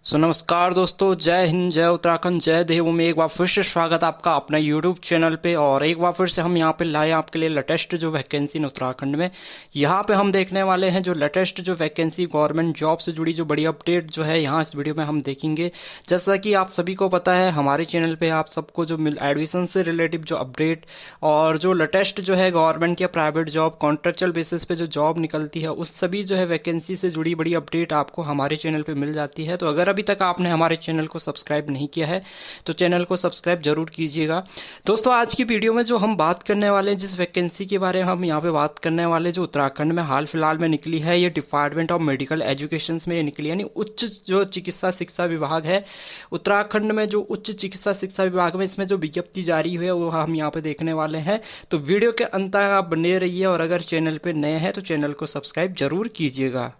नमस्कार दोस्तों, जय हिंद, जय उत्तराखंड, जय देव में एक बार फिर से स्वागत आपका अपना यूट्यूब चैनल पे। और एक बार फिर से हम यहाँ पे लाए आपके लिए लेटेस्ट जो वैकेंसी उत्तराखंड में। यहाँ पे हम देखने वाले हैं जो लेटेस्ट जो वैकेंसी गवर्नमेंट जॉब से जुड़ी जो बड़ी अपडेट जो है यहाँ इस वीडियो में हम देखेंगे। जैसा कि आप सभी को पता है, हमारे चैनल पे आप सबको जो एडमिशन से रिलेटिव जो अपडेट और जो लेटेस्ट जो है गवर्नमेंट या प्राइवेट जॉब कॉन्ट्रेक्चुअल बेसिस पे जो जॉब निकलती है उस सभी जो है वैकेंसी से जुड़ी बड़ी अपडेट आपको हमारे चैनल पे मिल जाती है। तो अगर अभी तक आपने हमारे चैनल को सब्सक्राइब नहीं किया है तो चैनल को सब्सक्राइब जरूर कीजिएगा। दोस्तों, आज की वीडियो में जो हम बात करने वाले हैं, जिस वैकेंसी के बारे में हम यहाँ पे बात करने वाले, जो उत्तराखंड में हाल फिलहाल में निकली है, ये डिपार्टमेंट ऑफ मेडिकल एजुकेशन में ये निकली, यानी उच्च जो चिकित्सा शिक्षा विभाग है उत्तराखंड में, जो उच्च चिकित्सा शिक्षा विभाग में इसमें जो विज्ञप्ति जारी हुई है वो हम यहाँ पे देखने वाले हैं। तो वीडियो के अंत तक आप बने रहिए और अगर चैनल पे नए हैं तो चैनल को सब्सक्राइब जरूर कीजिएगा।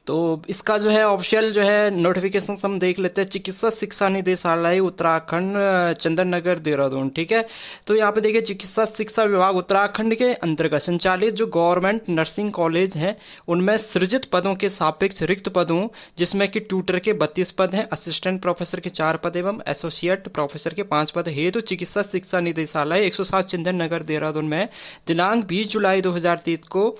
तो इसका जो है ऑफिशियल जो है नोटिफिकेशन हम देख लेते हैं। चिकित्सा शिक्षा निदेशालय उत्तराखंड, चंदन नगर, देहरादून। ठीक है, तो यहाँ पे देखिए, चिकित्सा शिक्षा विभाग उत्तराखंड के अंतर्गत संचालित जो गवर्नमेंट नर्सिंग कॉलेज हैं उनमें सृजित पदों के सापेक्ष रिक्त पदों, जिसमें कि ट्यूटर के 32 पद हैं, असिस्टेंट प्रोफेसर के 4 पद एवं एसोसिएट प्रोफेसर के 5 पद हेतु चिकित्सा शिक्षा निदेशालय 107 चंदन नगर, देहरादून में दिनांक 20 जुलाई 2023 को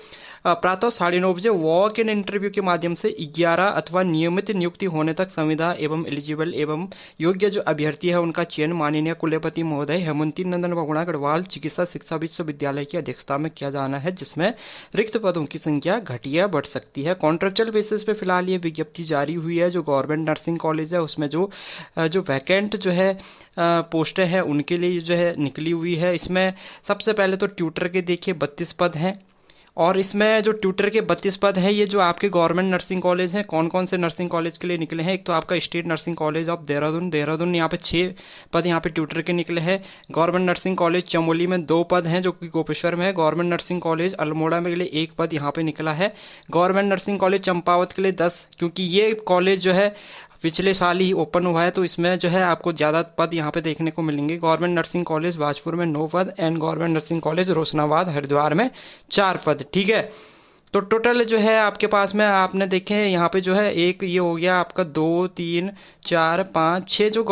प्रातः 9:30 बजे वॉक इन इंटरव्यू के माध्यम से 11 अथवा नियमित नियुक्ति होने तक संविदा एवं एलिजिबल एवं योग्य जो अभ्यर्थी है उनका चयन माननीय कुलपति महोदय हेमंती नंदन बहुगुणा गढ़वाल चिकित्सा शिक्षा विश्वविद्यालय की अध्यक्षता में किया जाना है, जिसमें रिक्त पदों की संख्या घट या बढ़ सकती है। कॉन्ट्रेक्चुअल बेसिस पे फिलहाल ये विज्ञप्ति जारी हुई है। जो गवर्नमेंट नर्सिंग कॉलेज है उसमें जो वैकेंट जो है पोस्टें हैं उनके लिए जो है निकली हुई है। इसमें सबसे पहले तो ट्यूटर के देखिए 32 पद हैं, और इसमें जो ट्यूटर के 32 पद हैं ये जो आपके गवर्नमेंट नर्सिंग कॉलेज हैं, कौन कौन से नर्सिंग कॉलेज के लिए निकले हैं, एक तो आपका state nursing college of Dehradun यहाँ पे 6 पद यहाँ पे ट्यूटर के निकले हैं। गवर्नमेंट नर्सिंग कॉलेज चमोली में 2 पद हैं जो कि गोपेश्वर में है। गवर्नमेंट नर्सिंग कॉलेज अल्मोड़ा में के लिए 1 पद यहाँ पे निकला है। गवर्नमेंट नर्सिंग कॉलेज चंपावत के लिए 10, क्योंकि ये कॉलेज जो है पिछले साल ही ओपन हुआ है तो इसमें जो है आपको ज़्यादा पद यहाँ पे देखने को मिलेंगे। गवर्नमेंट नर्सिंग कॉलेज बाजपुर में 9 पद and government nursing college Roshanabad Haridwar में 4 पद। ठीक है, तो टोटल जो है आपके पास में आपने देखे यहाँ पे जो है एक ये हो गया आपका 2 3 4 5 6 जो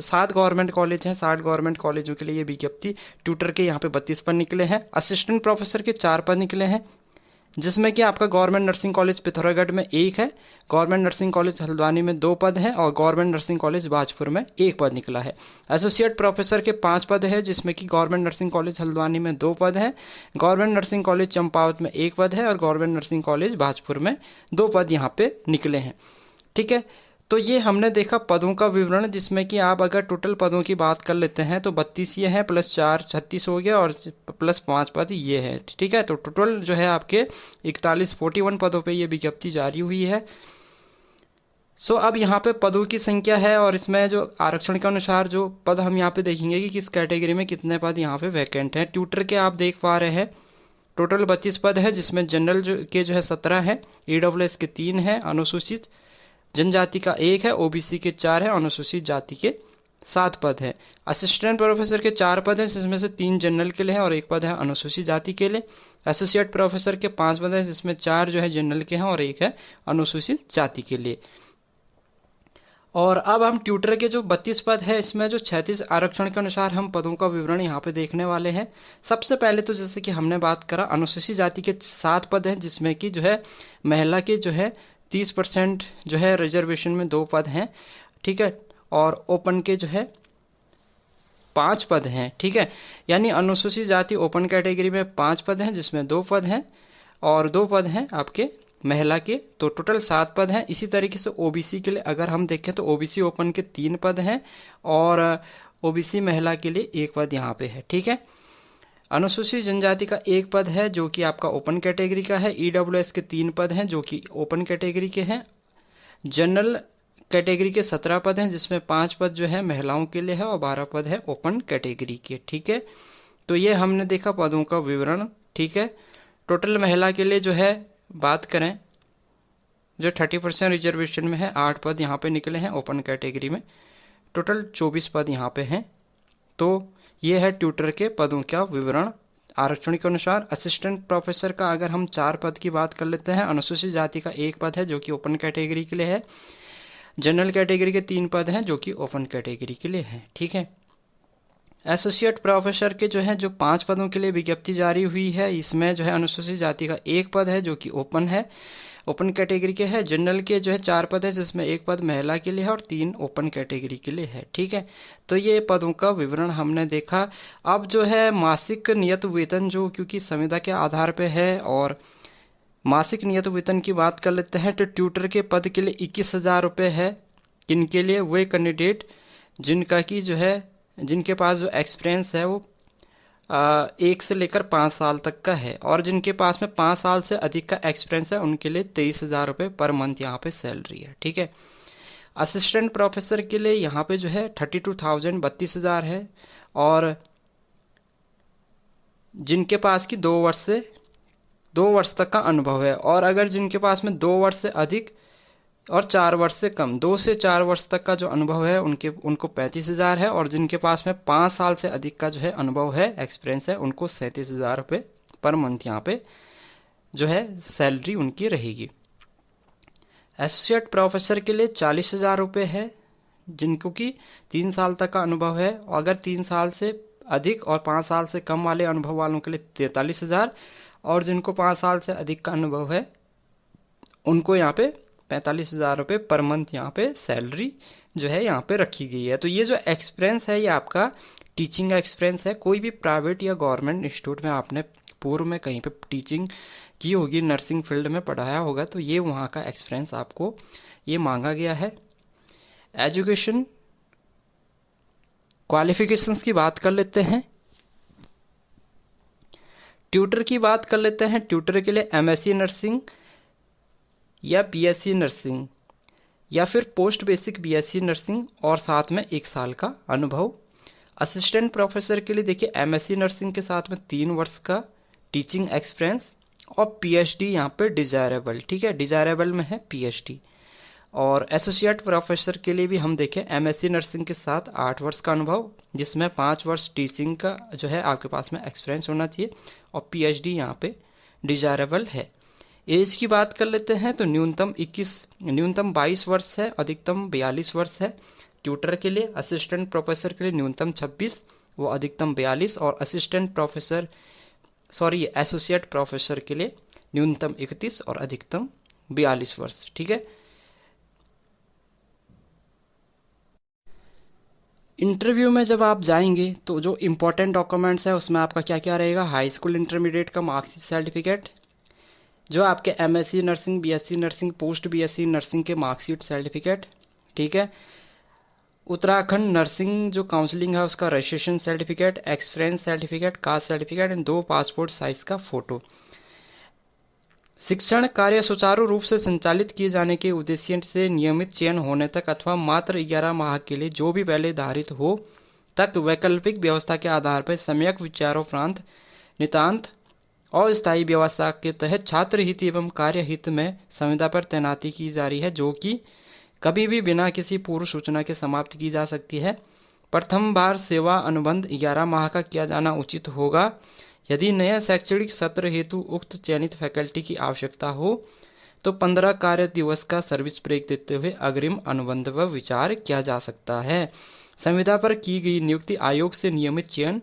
7 गवर्नमेंट कॉलेज हैं। 7 गवर्नमेंट कॉलेजों के लिए ये विज्ञप्ति ट्यूटर के यहाँ पे 32 पद निकले हैं। असिस्टेंट प्रोफेसर के 4 पद निकले हैं, जिसमें कि आपका गवर्नमेंट नर्सिंग कॉलेज पिथौरागढ़ में 1 है, गवर्नमेंट नर्सिंग कॉलेज हल्द्वानी में 2 पद हैं और गवर्नमेंट नर्सिंग कॉलेज बाजपुर में 1 पद निकला है। एसोसिएट प्रोफेसर के 5 पद है, जिसमें कि गवर्नमेंट नर्सिंग कॉलेज हल्द्वानी में 2 पद हैं, गवर्नमेंट नर्सिंग कॉलेज चंपावत में 1 पद है और गवर्नमेंट नर्सिंग कॉलेज बाजपुर में 2 पद यहाँ पे निकले हैं। ठीक है, तो ये हमने देखा पदों का विवरण, जिसमें कि आप अगर टोटल पदों की बात कर लेते हैं तो 32 ये हैं, प्लस 4 36 हो गया और प्लस 5 पद ये है। ठीक है, तो टोटल जो है आपके 41 पदों पे ये विज्ञप्ति जारी हुई है। सो अब यहाँ पे पदों की संख्या है और इसमें जो आरक्षण के अनुसार जो पद हम यहाँ पे देखेंगे कि किस कैटेगरी में कितने पद यहाँ पे वैकेंट हैं। ट्यूटर के आप देख पा रहे हैं टोटल 32 पद है, जिसमें जनरल के जो है 17 हैं, EWS के 3 हैं, अनुसूचित जनजाति का 1 है, ओबीसी के 4 है, अनुसूचित जाति के 7 पद है। असिस्टेंट प्रोफेसर के 4 पद हैं, जिसमें से 3 जनरल के लिए है और 1 पद है अनुसूचित जाति के लिए। एसोसिएट प्रोफेसर के 5 पद हैं, जिसमें 4 जो है जनरल के हैं और 1 है अनुसूचित जाति के लिए। और अब हम ट्यूटर के जो 32 पद है इसमें जो 36 आरक्षण के अनुसार हम पदों का विवरण यहाँ पे देखने वाले हैं। सबसे पहले तो जैसे कि हमने बात करा, अनुसूचित जाति के 7 पद हैं, जिसमें कि जो है महिला के जो है 30% जो है रिजर्वेशन में 2 पद हैं। ठीक है, और ओपन के जो है 5 पद हैं। ठीक है, यानी अनुसूचित जाति ओपन कैटेगरी में 5 पद हैं, जिसमें 2 पद हैं और 2 पद हैं आपके महिला के, तो टोटल 7 पद हैं। इसी तरीके से ओबीसी के लिए अगर हम देखें तो ओबीसी ओपन के 3 पद हैं और ओबीसी महिला के लिए 1 पद यहाँ पे है। ठीक है, अनुसूचित जनजाति का 1 पद है जो कि आपका ओपन कैटेगरी का है। EWS के 3 पद हैं जो कि ओपन कैटेगरी के हैं। जनरल कैटेगरी के 17 पद हैं, जिसमें 5 पद जो है महिलाओं के लिए है और 12 पद है ओपन कैटेगरी के। ठीक है, तो ये हमने देखा पदों का विवरण। ठीक है, टोटल महिला के लिए जो है बात करें, जो 30% रिजर्वेशन में है, 8 पद यहाँ पे निकले हैं ओपन कैटेगरी में, टोटल 24 पद यहाँ पे हैं। तो ये है ट्यूटर के पदों का विवरण। आरक्षण के अनुसार। असिस्टेंट प्रोफेसर का अगर हम 4 पद की बात कर लेते हैं, अनुसूचित जाति का 1 पद है जो कि ओपन कैटेगरी के लिए है, जनरल कैटेगरी के 3 पद हैं जो कि ओपन कैटेगरी के लिए हैं, ठीक है। एसोसिएट प्रोफेसर के जो है जो 5 पदों के लिए विज्ञप्ति जारी हुई है, इसमें जो है अनुसूचित जाति का 1 पद है जो कि ओपन है, ओपन कैटेगरी के है। जनरल के जो है 4 पद है जिसमें 1 पद महिला के लिए है और 3 ओपन कैटेगरी के लिए है, ठीक है। तो ये पदों का विवरण हमने देखा। अब जो है मासिक नियत वेतन जो क्योंकि संविदा के आधार पे है, और मासिक नियत वेतन की बात कर लेते हैं तो ट्यूटर के पद के लिए 21,000 रुपये है। किनके लिए? वे कैंडिडेट जिनका की जो है जिनके पास जो एक्सपीरियंस है वो 1 से लेकर 5 साल तक का है, और जिनके पास में 5 साल से अधिक का एक्सपीरियंस है उनके लिए 23,000 रुपये पर मंथ यहाँ पे सैलरी है, ठीक है। असिस्टेंट प्रोफेसर के लिए यहाँ पे जो है 32,000 32,000 है, और जिनके पास की 2 वर्ष तक का अनुभव है, और अगर जिनके पास में 2 वर्ष से अधिक और 4 वर्ष से कम, 2 से 4 वर्ष तक का जो अनुभव है उनको 35,000 है, और जिनके पास में 5 साल से अधिक का जो है अनुभव है, एक्सपीरियंस है, उनको 37,000 रुपये पर मंथ यहाँ पे जो है सैलरी उनकी रहेगी। एसोसिएट प्रोफेसर के लिए 40,000 रुपये है, जिनको कि 3 साल तक का अनुभव है, और अगर 3 साल से अधिक और 5 साल से कम वाले अनुभव वालों के लिए 43,000, और जिनको 5 साल से अधिक का अनुभव है उनको यहाँ पे 45,000 रुपये पर मंथ यहाँ पे सैलरी जो है यहाँ पे रखी गई है। तो ये जो एक्सपीरियंस है ये आपका टीचिंग एक्सपीरियंस है। कोई भी प्राइवेट या गवर्नमेंट इंस्टीट्यूट में आपने पूर्व में कहीं पे टीचिंग की होगी, नर्सिंग फील्ड में पढ़ाया होगा, तो ये वहाँ का एक्सपीरियंस आपको ये मांगा गया है। एजुकेशन क्वालिफिकेशंस की बात कर लेते हैं। ट्यूटर की बात कर लेते हैं। ट्यूटर के लिए एमएससी नर्सिंग या बीएससी नर्सिंग या फिर पोस्ट बेसिक बीएससी नर्सिंग और साथ में 1 साल का अनुभव। असिस्टेंट प्रोफेसर के लिए देखिए एमएससी नर्सिंग के साथ में 3 वर्ष का टीचिंग एक्सपीरियंस और पीएचडी यहाँ पे डिजायरेबल, ठीक है, डिजायरेबल में है पीएचडी। और एसोसिएट प्रोफेसर के लिए भी हम देखें एमएससी नर्सिंग के साथ 8 वर्ष का अनुभव, जिसमें 5 वर्ष टीचिंग का जो है आपके पास में एक्सपीरियंस होना चाहिए, और पीएचडी यहाँ पे डिजायरेबल है। एज की बात कर लेते हैं तो न्यूनतम 22 वर्ष है, अधिकतम 42 वर्ष है ट्यूटर के लिए। असिस्टेंट प्रोफेसर के लिए न्यूनतम 26 वो अधिकतम 42, और एसोसिएट प्रोफेसर के लिए न्यूनतम 31 और अधिकतम 42 वर्ष, ठीक है। इंटरव्यू में जब आप जाएंगे तो जो इम्पोर्टेंट डॉक्यूमेंट्स है उसमें आपका क्या क्या रहेगा? हाई स्कूल इंटरमीडिएट का मार्कशीट सर्टिफिकेट, जो आपके MSc nursing, BSc nursing, post BSc nursing के मार्कशीट सर्टिफिकेट, ठीक है। उत्तराखंड नर्सिंग जो काउंसलिंग है उसका registration certificate, experience certificate, caste certificate and 2 passport size का फोटो। शिक्षण कार्य सुचारू रूप से संचालित किए जाने के उद्देश्य से नियमित चयन होने तक अथवा मात्र 11 माह के लिए जो भी पहले धारित हो तक वैकल्पिक व्यवस्था के आधार पर सम्यक विचारोपरांत नितांत अस्थायी व्यवस्था के तहत छात्र हित एवं कार्य हित में संविदा पर तैनाती की जा रही है, जो कि कभी भी बिना किसी पूर्व सूचना के समाप्त की जा सकती है। प्रथम बार सेवा अनुबंध 11 माह का किया जाना उचित होगा। यदि नए शैक्षणिक सत्र हेतु उक्त चयनित फैकल्टी की आवश्यकता हो तो 15 कार्य दिवस का सर्विस ब्रेक देते हुए अग्रिम अनुबंध पर विचार किया जा सकता है। संविदा पर की गई नियुक्ति आयोग से नियमित चयन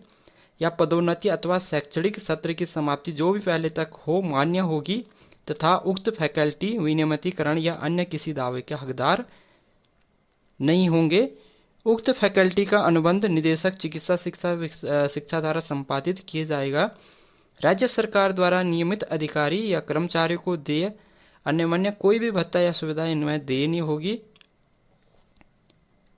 या पदोन्नति अथवा शैक्षणिक सत्र की समाप्ति जो भी पहले तक हो मान्य होगी तथा उक्त फैकल्टी विनियमितीकरण या अन्य किसी दावे के हकदार नहीं होंगे। उक्त फैकल्टी का अनुबंध निदेशक चिकित्सा शिक्षा द्वारा संपादित किया जाएगा। राज्य सरकार द्वारा नियमित अधिकारी या कर्मचारियों को देय अन्य कोई भी भत्ता या सुविधा इनमें देय नहीं होगी।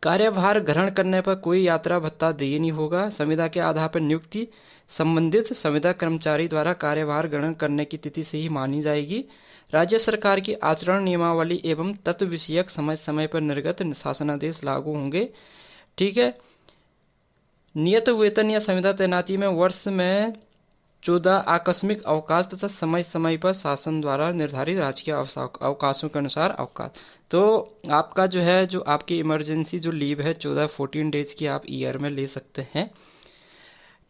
कार्यभार ग्रहण करने पर कोई यात्रा भत्ता देय नहीं होगा। संविदा के आधार पर नियुक्ति संबंधित संविदा कर्मचारी द्वारा कार्यभार ग्रहण करने की तिथि से ही मानी जाएगी। राज्य सरकार की आचरण नियमावली एवं तत्व विषयक समय समय पर निर्गत शासनादेश लागू होंगे, ठीक है। नियत वेतन या संविदा तैनाती में वर्ष में 14 आकस्मिक अवकाश तथा समय समय पर शासन द्वारा निर्धारित राजकीय अवकाशों के अनुसार अवकाश। तो आपका जो है जो आपकी इमरजेंसी जो लीव है 14 डेज की आप ईयर में ले सकते हैं,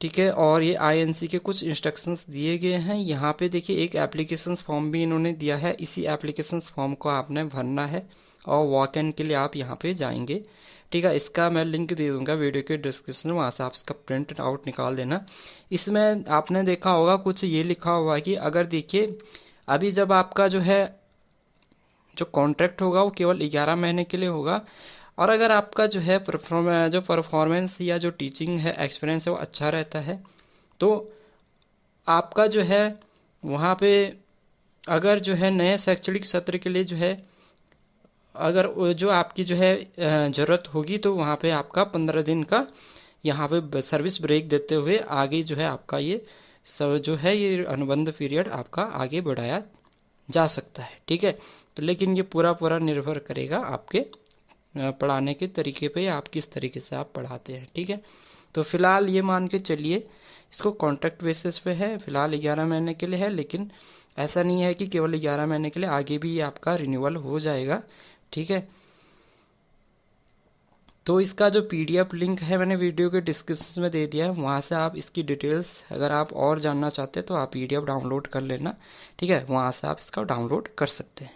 ठीक है। और ये आईएनसी के कुछ इंस्ट्रक्शंस दिए गए हैं। यहाँ पे देखिए एक एप्लीकेशन फॉर्म भी इन्होंने दिया है, इसी एप्लीकेशन फॉर्म को आपने भरना है और वॉक इन के लिए आप यहाँ पे जाएंगे। ठीक है, इसका मैं लिंक दे दूंगा वीडियो के डिस्क्रिप्शन में, वहाँ से आप इसका प्रिंट आउट निकाल देना। इसमें आपने देखा होगा कुछ ये लिखा हुआ है कि अगर देखिए अभी जब आपका जो है जो कॉन्ट्रैक्ट होगा वो केवल 11 महीने के लिए होगा, और अगर आपका जो है परफॉर्मेंस या जो टीचिंग है एक्सपीरियंस है वो अच्छा रहता है, तो आपका जो है वहाँ पे अगर जो है नए शैक्षणिक सत्र के लिए जो है अगर जो आपकी जो है ज़रूरत होगी, तो वहाँ पे आपका 15 दिन का यहाँ पे सर्विस ब्रेक देते हुए आगे जो है आपका ये सब जो है ये अनुबंध पीरियड आपका आगे बढ़ाया जा सकता है। ठीक है, तो लेकिन ये पूरा पूरा निर्भर करेगा आपके पढ़ाने के तरीके पे, या आप किस तरीके से आप पढ़ाते हैं। ठीक है, तो फिलहाल ये मान के चलिए इसको कॉन्ट्रैक्ट बेसिस पे है, फिलहाल 11 महीने के लिए है, लेकिन ऐसा नहीं है कि केवल 11 महीने के लिए, आगे भी ये आपका रिन्यूअल हो जाएगा। ठीक है, तो इसका जो पीडीएफ लिंक है मैंने वीडियो के डिस्क्रिप्शन में दे दिया है, वहाँ से आप इसकी डिटेल्स अगर आप और जानना चाहते हैं तो आप पीडीएफ डाउनलोड कर लेना। ठीक है, वहाँ से आप इसका डाउनलोड कर सकते हैं।